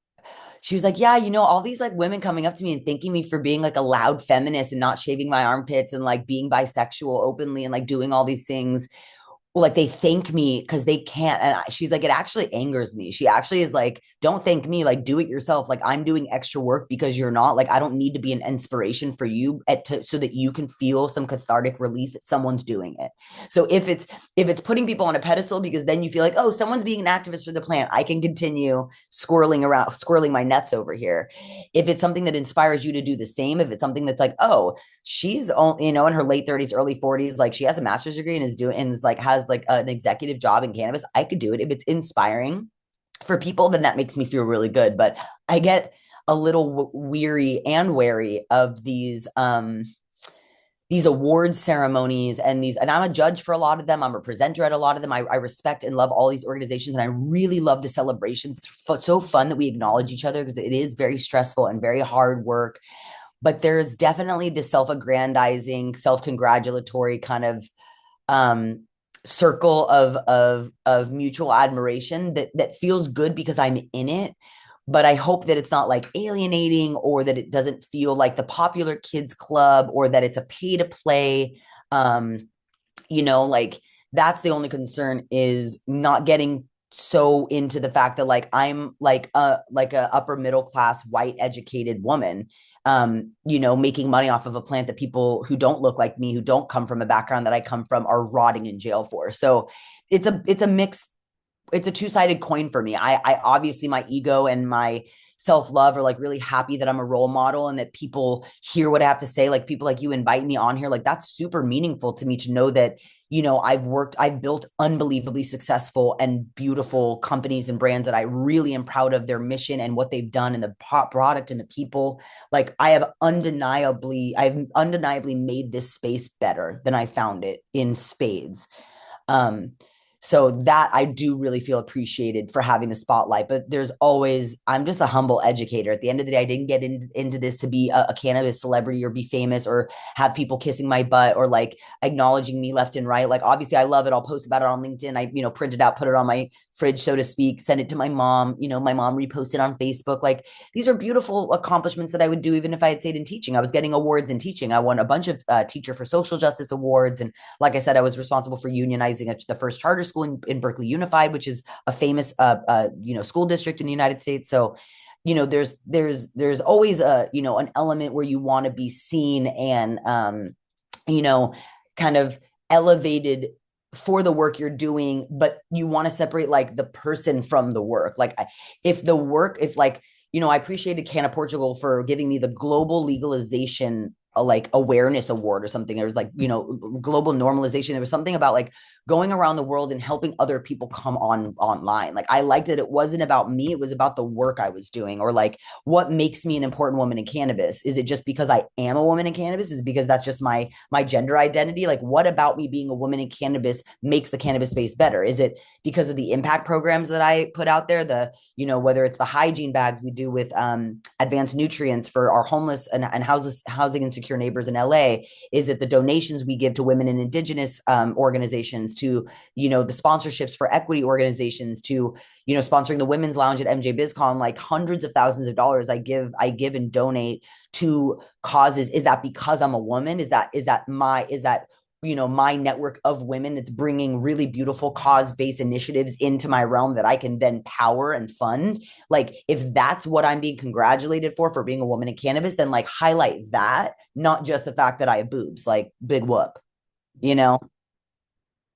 Speaker 3: yeah, all these like women coming up to me and thanking me for being like a loud feminist and not shaving my armpits and like being bisexual openly and like doing all these things. Like they thank me because they can't. And she's like, it actually angers me. She actually is like, don't thank me, like do it yourself. Like I'm doing extra work because you're not. Like I don't need to be an inspiration for you so that you can feel some cathartic release that someone's doing it. So if it's putting people on a pedestal because then you feel like, oh, someone's being an activist for the plant, I can continue squirreling my nets over here. If it's something that inspires you to do the same, if it's something that's like, oh, she's only, in her late 30s, early 40s, like she has a master's degree and is like has like an executive job in cannabis, I could do it. If it's inspiring for people, then that makes me feel really good. But I get a little weary and wary of these awards ceremonies and I'm a judge for a lot of them. I'm a presenter at a lot of them. I respect and love all these organizations, and I really love the celebrations. It's so fun that we acknowledge each other because it is very stressful and very hard work. But there's definitely this self-aggrandizing, self-congratulatory kind of circle of mutual admiration that feels good because I'm in it. But I hope that it's not like alienating, or that it doesn't feel like the popular kids club, or that it's a pay to play. Like that's the only concern, is not getting so into the fact that like I'm like a upper middle class white educated woman, making money off of a plant that people who don't look like me, who don't come from a background that I come from, are rotting in jail for. So it's a mix. It's a two-sided coin for me. I obviously, my ego and my self-love are like really happy that I'm a role model and that people hear what I have to say. Like people like you invite me on here. Like that's super meaningful to me to know that, I've built unbelievably successful and beautiful companies and brands that I really am proud of their mission and what they've done and the product and the people. Like I've undeniably made this space better than I found it in spades. So that I do really feel appreciated for having the spotlight, but I'm just a humble educator. At the end of the day, I didn't get into this to be a cannabis celebrity or be famous or have people kissing my butt or like acknowledging me left and right. Like, obviously I love it. I'll post about it on LinkedIn. I, print it out, put it on my fridge, so to speak, send it to my mom, my mom reposted on Facebook. Like these are beautiful accomplishments that I would do even if I had stayed in teaching. I was getting awards in teaching. I won a bunch of Teacher for Social Justice awards. And like I said, I was responsible for unionizing the first charter school in Berkeley Unified, which is a famous, school district in the United States. So, there's always an element where you want to be seen and, kind of elevated for the work you're doing, but you want to separate like the person from the work. Like I appreciated Canna Portugal for giving me the global legalization like awareness award or something. There was like, global normalization. There was something about like going around the world and helping other people come online. Like I liked that it wasn't about me. It was about the work I was doing, or like what makes me an important woman in cannabis. Is it just because I am a woman in cannabis? Is it because that's just my gender identity? Like what about me being a woman in cannabis makes the cannabis space better? Is it because of the impact programs that I put out there? Whether it's the hygiene bags we do with advanced nutrients for our homeless and housing insecure Secure Neighbors in LA? Is it the donations we give to women and indigenous organizations, to, the sponsorships for equity organizations, to, sponsoring the women's lounge at MJ BizCon? Like hundreds of thousands of dollars I give and donate to causes. Is that because I'm a woman? Is that my network of women that's bringing really beautiful cause-based initiatives into my realm that I can then power and fund? Like, if that's what I'm being congratulated for being a woman in cannabis, then like highlight that, not just the fact that I have boobs. Like, big whoop, you know?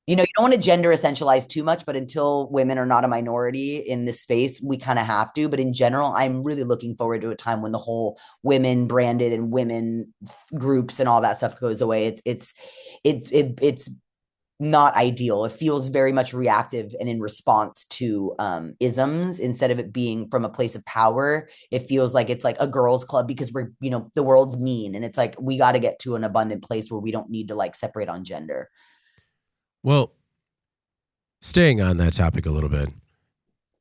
Speaker 3: You don't want to gender essentialize too much, but until women are not a minority in this space, we kind of have to. But in general, I'm really looking forward to a time when the whole women branded and women groups and all that stuff goes away. It's not ideal. It feels very much reactive and in response to isms, instead of it being from a place of power. It feels like it's like a girls' club because we're, the world's mean, and it's like we got to get to an abundant place where we don't need to like separate on gender.
Speaker 2: Well, staying on that topic a little bit,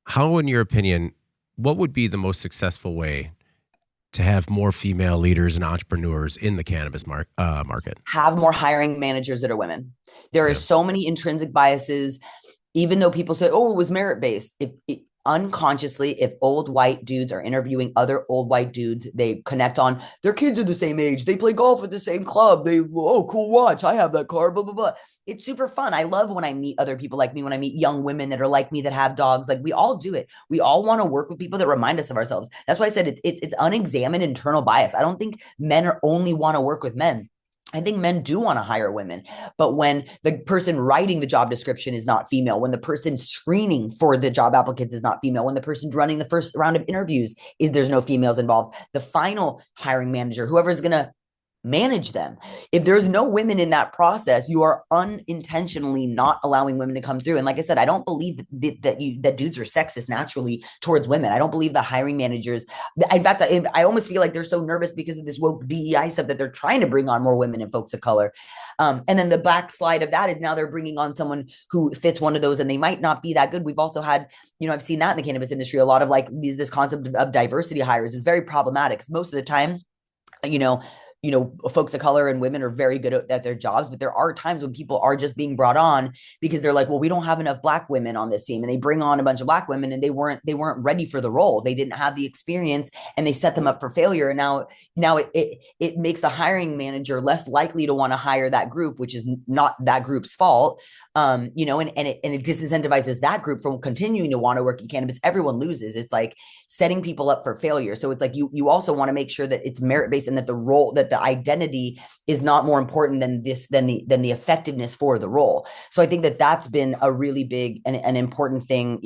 Speaker 2: how, in your opinion, what would be the most successful way to have more female leaders and entrepreneurs in the cannabis market?
Speaker 3: Have more hiring managers that are women. There are so many intrinsic biases, even though people say, oh, it was merit-based. Unconsciously, if old white dudes are interviewing other old white dudes, they connect on their kids are the same age, they play golf at the same club, oh, cool watch, I have that car, blah blah blah. It's super fun. I love when I meet other people like me, when I meet young women that are like me, that have dogs. Like, we all do it. We all want to work with people that remind us of ourselves. That's why I said it's unexamined internal bias. I don't think men only want to work with men. I think men do want to hire women, but when the person writing the job description is not female, when the person screening for the job applicants is not female, when the person running the first round of interviews there's no females involved, the final hiring manager, whoever's going to manage them, if there's no women in that process, you are unintentionally not allowing women to come through. And like I said, I don't believe that dudes are sexist naturally towards women. I don't believe that hiring managers, in fact, I almost feel like they're so nervous because of this woke DEI stuff that they're trying to bring on more women and folks of color. And then the backslide of that is now they're bringing on someone who fits one of those, and they might not be that good. We've also had, I've seen that in the cannabis industry, a lot of like this concept of diversity hires is very problematic, because most of the time, folks of color and women are very good at their jobs, but there are times when people are just being brought on because they're like, well, we don't have enough Black women on this team, and they bring on a bunch of Black women, and they weren't ready for the role. They didn't have the experience, and they set them up for failure. And now it makes the hiring manager less likely to want to hire that group, which is not that group's fault. And it disincentivizes that group from continuing to want to work in cannabis. Everyone loses. It's like setting people up for failure. So it's like you also want to make sure that it's merit-based, and that the role, that the identity is not more important than the effectiveness for the role. So I think that that's been a really big and an important thing.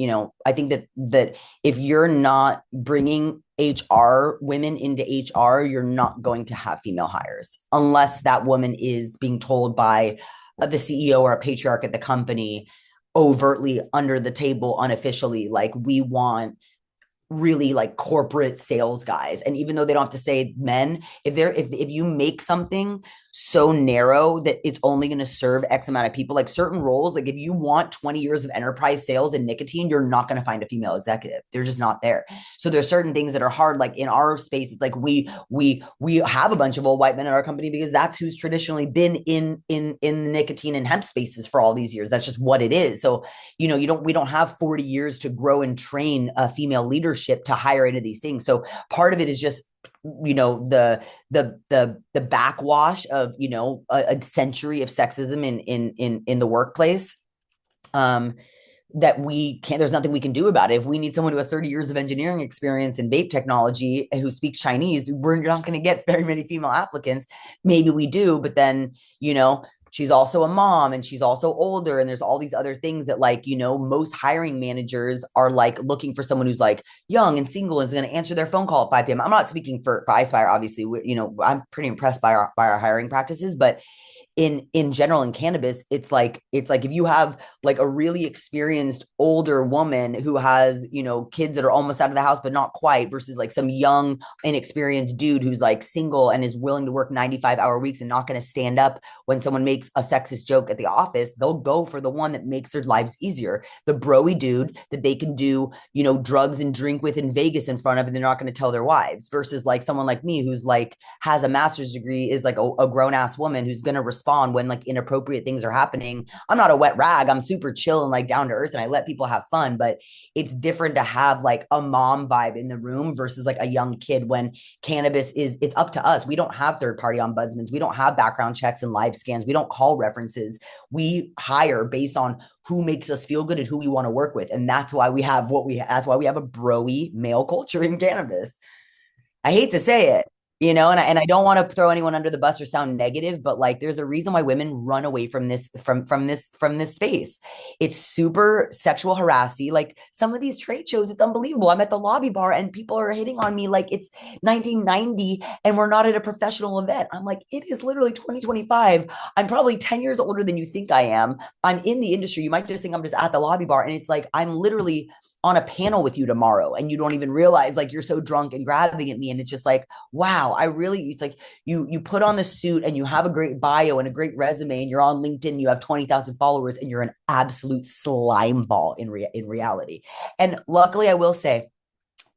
Speaker 3: I think that if you're not bringing HR women into HR, you're not going to have female hires unless that woman is being told by the CEO or a patriarch at the company overtly, under the table, unofficially, like, we want really like corporate sales guys. And even though they don't have to say men, if you make something so narrow that it's only going to serve X amount of people, like certain roles, like if you want 20 years of enterprise sales and nicotine, you're not going to find a female executive. They're just not there. So there's certain things that are hard. Like in our space, it's like we have a bunch of old white men in our company because that's who's traditionally been in the nicotine and hemp spaces for all these years. That's just what it is. So, we don't have 40 years to grow and train a female leadership to hire into these things. So part of it is just the backwash of a century of sexism in the workplace, that there's nothing we can do about it. If we need someone who has 30 years of engineering experience in vape technology and who speaks Chinese, we're not going to get very many female applicants. Maybe we do, but then she's also a mom, and she's also older, and there's all these other things that, like, most hiring managers are like looking for someone who's like young and single and is going to answer their phone call at 5 p.m. I'm not speaking for iSpire, obviously. I'm pretty impressed by our hiring practices, but in general in cannabis, it's like if you have like a really experienced older woman who has, kids that are almost out of the house but not quite, versus like some young inexperienced dude who's like single and is willing to work 95-hour weeks and not going to stand up when someone makes a sexist joke at the office, they'll go for the one that makes their lives easier. The broy dude that they can do, drugs and drink with in Vegas in front of, and they're not going to tell their wives, versus like someone like me who's like has a master's degree, is like a grown ass woman who's going to respond when like inappropriate things are happening. I'm not a wet rag. I'm super chill and like down to earth, and I let people have fun, but it's different to have like a mom vibe in the room versus like a young kid. When cannabis is, it's up to us. We don't have third party ombudsmen. We don't have background checks and live scans. We don't call references. We hire based on who makes us feel good and who we want to work with. And that's why we have that's why we have a broy male culture in cannabis. I hate to say it, and I don't want to throw anyone under the bus or sound negative, but like there's a reason why women run away from this from this space. It's super sexual harassy. Like some of these trade shows, it's unbelievable. I'm at the lobby bar and people are hitting on me like it's 1990 and we're not at a professional event. I'm like, it is literally 2025. I'm probably 10 years older than you think I am. I'm in the industry. You might just think I'm just at the lobby bar, and it's like I'm literally on a panel with you tomorrow and you don't even realize, like, you're so drunk and grabbing at me. And it's just like, wow, it's like you put on the suit and you have a great bio and a great resume and you're on LinkedIn, you have 20,000 followers, and you're an absolute slime ball in reality. And luckily, I will say,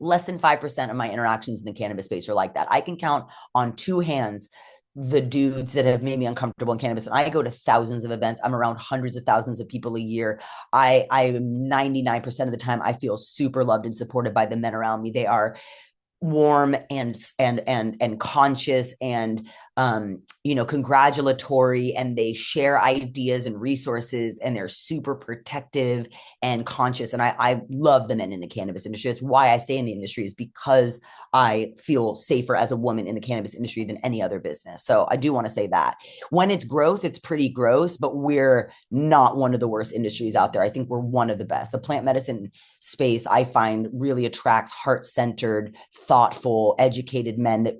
Speaker 3: less than 5% of my interactions in the cannabis space are like that. I can count on two hands the dudes that have made me uncomfortable in cannabis. And I go to thousands of events. I'm around hundreds of thousands of people a year. I am 99% of the time, I feel super loved and supported by the men around me. They are warm and conscious and congratulatory, and they share ideas and resources, and they're super protective and conscious. And I love the men in the cannabis industry. That's why I stay in the industry, is because I feel safer as a woman in the cannabis industry than any other business. So I do want to say that when it's gross, it's pretty gross, but we're not one of the worst industries out there. I think we're one of the best. The plant medicine space, I find, really attracts heart-centered, thoughtful, educated men that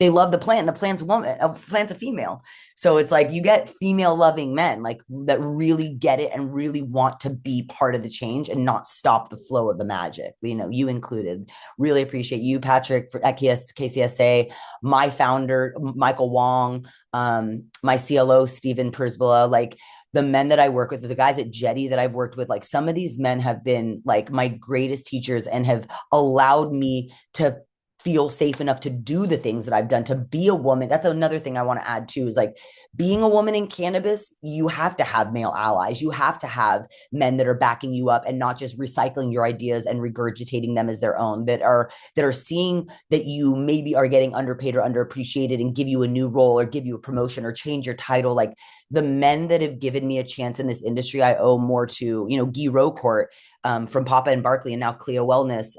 Speaker 3: they love the plant, and the plant's a female. So it's like you get female loving men like that really get it and really want to be part of the change and not stop the flow of the magic. You included. Really appreciate you, Patrick, at KCSA, my founder, Michael Wong, my CLO, Stephen Persbala, like the men that I work with, the guys at Jetty that I've worked with, like some of these men have been like my greatest teachers and have allowed me to feel safe enough to do the things that I've done, to be a woman. That's another thing I want to add too, is like being a woman in cannabis, you have to have male allies. You have to have men that are backing you up and not just recycling your ideas and regurgitating them as their own, that are seeing that you maybe are getting underpaid or underappreciated and give you a new role or give you a promotion or change your title. Like the men that have given me a chance in this industry, I owe more to, Guy Rocourt from Papa and Barkley, and now Cleo Wellness,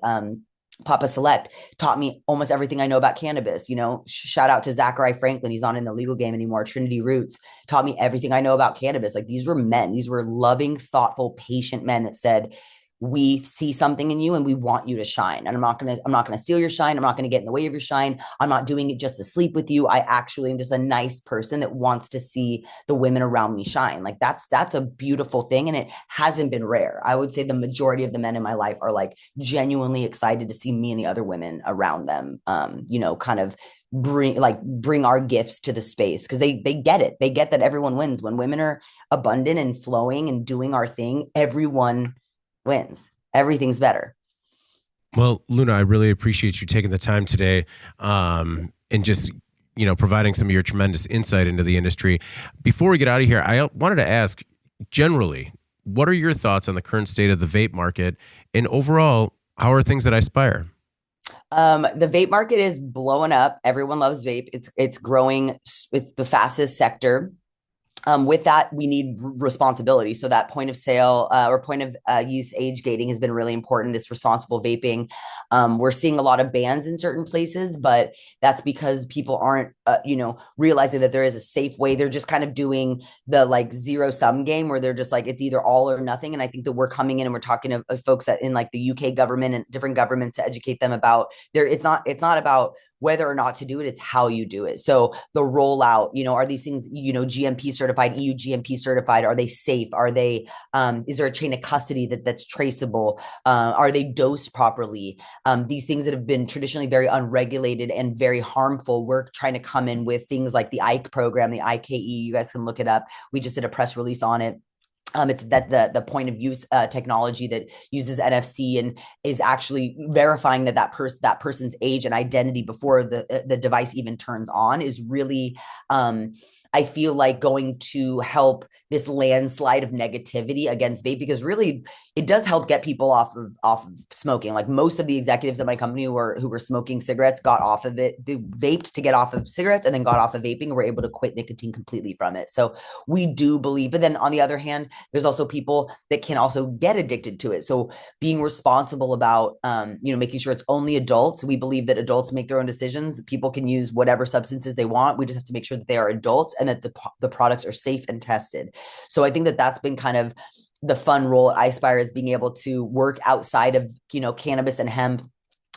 Speaker 3: Papa Select, taught me almost everything I know about cannabis. Shout out to Zachary Franklin. He's not in the legal game anymore. Trinity Roots taught me everything I know about cannabis. Like these were men, these were loving, thoughtful, patient men that said, we see something in you and we want you to shine. And I'm not going to steal your shine. I'm not going to get in the way of your shine. I'm not doing it just to sleep with you. I actually am just a nice person that wants to see the women around me shine. Like that's a beautiful thing. And it hasn't been rare. I would say the majority of the men in my life are like genuinely excited to see me and the other women around them, kind of bring our gifts to the space, because they get it. They get that everyone wins. When women are abundant and flowing and doing our thing, everyone wins. Everything's better.
Speaker 2: Well, Luna, I really appreciate you taking the time today and just, providing some of your tremendous insight into the industry. Before we get out of here, I wanted to ask, generally, what are your thoughts on the current state of the vape market, and overall, how are things at Ispire?
Speaker 3: The vape market is blowing up. Everyone loves vape. It's growing. It's the fastest sector. With that, we need responsibility. So that point of sale or point of use age gating has been really important. This responsible vaping. We're seeing a lot of bans in certain places, but that's because people aren't, realizing that there is a safe way. They're just kind of doing the like zero sum game where they're just like, it's either all or nothing. And I think that we're coming in and we're talking to folks that in like the UK government and different governments to educate them about it's not about whether or not to do it, it's how you do it. So the rollout, are these things, GMP certified, EU GMP certified? Are they safe? Are they, is there a chain of custody that's traceable? Are they dosed properly? These things that have been traditionally very unregulated and very harmful, we're trying to come in with things like the IKE program, the IKE. You guys can look it up. We just did a press release on it. It's that the point of use technology that uses NFC and is actually verifying that person's age and identity before the device even turns on is really I feel like going to help this landslide of negativity against vape, because really it does help get people off of smoking. Like most of the executives at my company who were smoking cigarettes got off of it. They vaped to get off of cigarettes and then got off of vaping and were able to quit nicotine completely from it. So we do believe, but then on the other hand, there's also people that can also get addicted to it. So being responsible about, making sure it's only adults. We believe that adults make their own decisions. People can use whatever substances they want. We just have to make sure that they are adults and that the products are safe and tested. So I think that that's been kind of the fun role at iSpire, is being able to work outside of, cannabis and hemp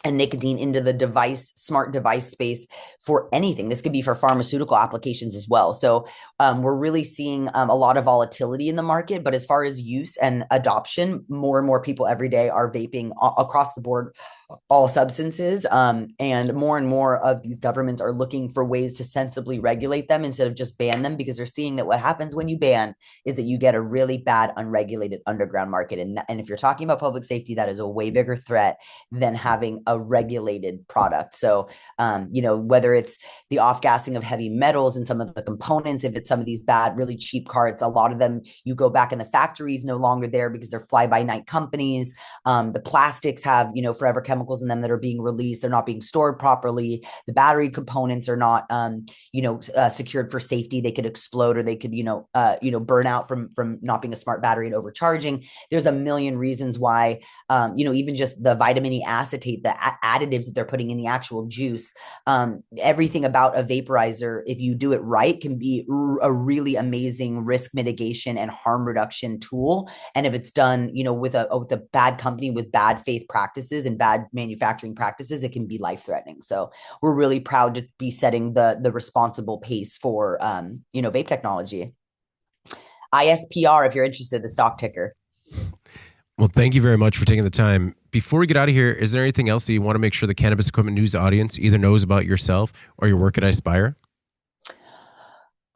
Speaker 3: and nicotine into the smart device space for anything. This could be for pharmaceutical applications as well. So we're really seeing a lot of volatility in the market, but as far as use and adoption, more and more people every day are vaping across the board, all substances. And more of these governments are looking for ways to sensibly regulate them instead of just ban them, because they're seeing that what happens when you ban is that you get a really bad unregulated underground market. And if you're talking about public safety, that is a way bigger threat than having a regulated product. So, whether it's the off-gassing of heavy metals and some of the components, if it's some of these bad, really cheap carts, a lot of them, you go back in the factories, no longer there because they're fly-by-night companies. The plastics have, forever chemicals in them that are being released. They're not being stored properly. The battery components are not, secured for safety. They could explode, or they could, burn out from not being a smart battery and overcharging. There's a million reasons why, even just the vitamin E acetate, the additives that they're putting in the actual juice, everything about a vaporizer, if you do it right, can be a really amazing risk mitigation and harm reduction tool. And if it's done, with a bad company with bad faith practices and bad manufacturing practices, it can be life-threatening. So we're really proud to be setting the responsible pace for vape technology. ISPR, if you're interested, the stock ticker.
Speaker 2: Well, thank you very much for taking the time. Before we get out of here, is there anything else that you want to make sure the Cannabis Equipment News audience either knows about yourself or your work at iSpire?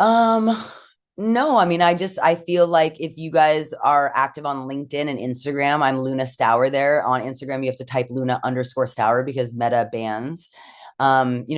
Speaker 3: No, I mean, I feel like if you guys are active on LinkedIn and Instagram, I'm Luna Stower there. On Instagram, you have to type Luna_Stower because Meta bans.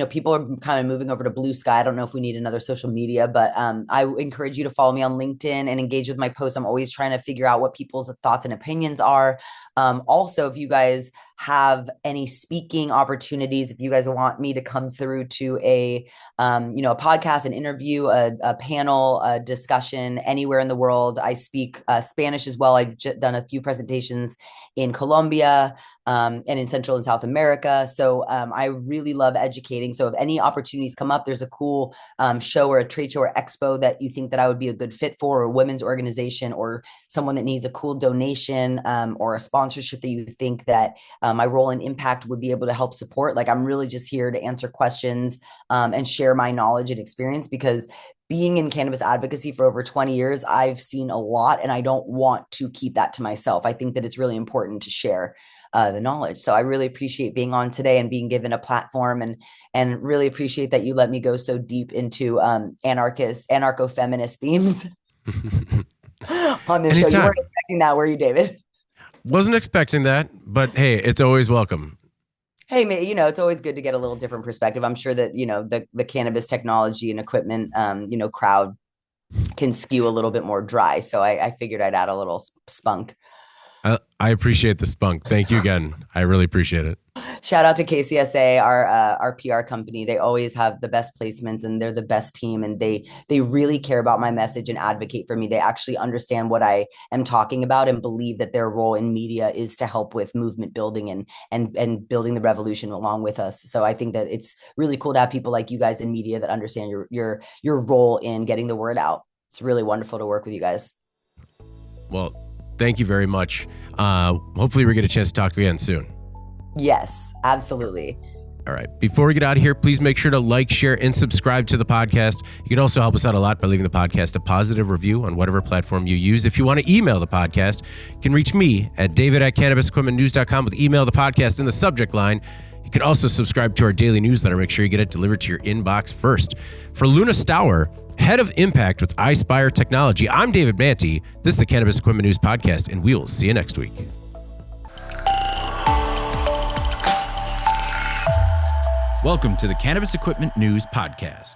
Speaker 3: People are kind of moving over to Blue Sky. I don't know if we need another social media, but I encourage you to follow me on LinkedIn and engage with my posts. I'm always trying to figure out what people's thoughts and opinions are. Also, if you guys have any speaking opportunities, if you guys want me to come through to a podcast, an interview, a panel, a discussion anywhere in the world, I speak Spanish as well. I've done a few presentations in Colombia and in Central and South America. So I really love educating. So if any opportunities come up, there's a cool show or a trade show or expo that you think that I would be a good fit for, or a women's organization, or someone that needs a cool donation or a sponsorship that you think that my role and impact would be able to help support. Like, I'm really just here to answer questions and share my knowledge and experience, because being in cannabis advocacy for over 20 years, I've seen a lot, and I don't want to keep that to myself. I think that it's really important to share the knowledge. So I really appreciate being on today and being given a platform, and really appreciate that you let me go so deep into anarcho-feminist themes on this show. You weren't expecting that, were you, David?
Speaker 2: Wasn't expecting that, but hey, it's always welcome.
Speaker 3: Hey, it's always good to get a little different perspective. I'm sure that, the cannabis technology and equipment, crowd can skew a little bit more dry. So I figured I'd add a little spunk.
Speaker 2: I appreciate the spunk. Thank you again. I really appreciate it.
Speaker 3: Shout out to KCSA, our PR company. They always have the best placements, and they're the best team, and they really care about my message and advocate for me. They actually understand what I am talking about and believe that their role in media is to help with movement building and building the revolution along with us. So I think that it's really cool to have people like you guys in media that understand your role in getting the word out. It's really wonderful to work with you guys.
Speaker 2: Well, thank you very much. Hopefully we get a chance to talk again soon.
Speaker 3: Yes, absolutely.
Speaker 2: All right. Before we get out of here, please make sure to like, share, and subscribe to the podcast. You can also help us out a lot by leaving the podcast a positive review on whatever platform you use. If you want to email the podcast, you can reach me at david@cannabisequipmentnews.com with email the podcast in the subject line. You can also subscribe to our daily newsletter. Make sure you get it delivered to your inbox first. For Luna Stower, head of impact with iSpire Technology, I'm David Manti. This is the Cannabis Equipment News Podcast, and we will see you next week.
Speaker 1: Welcome to the Cannabis Equipment News Podcast.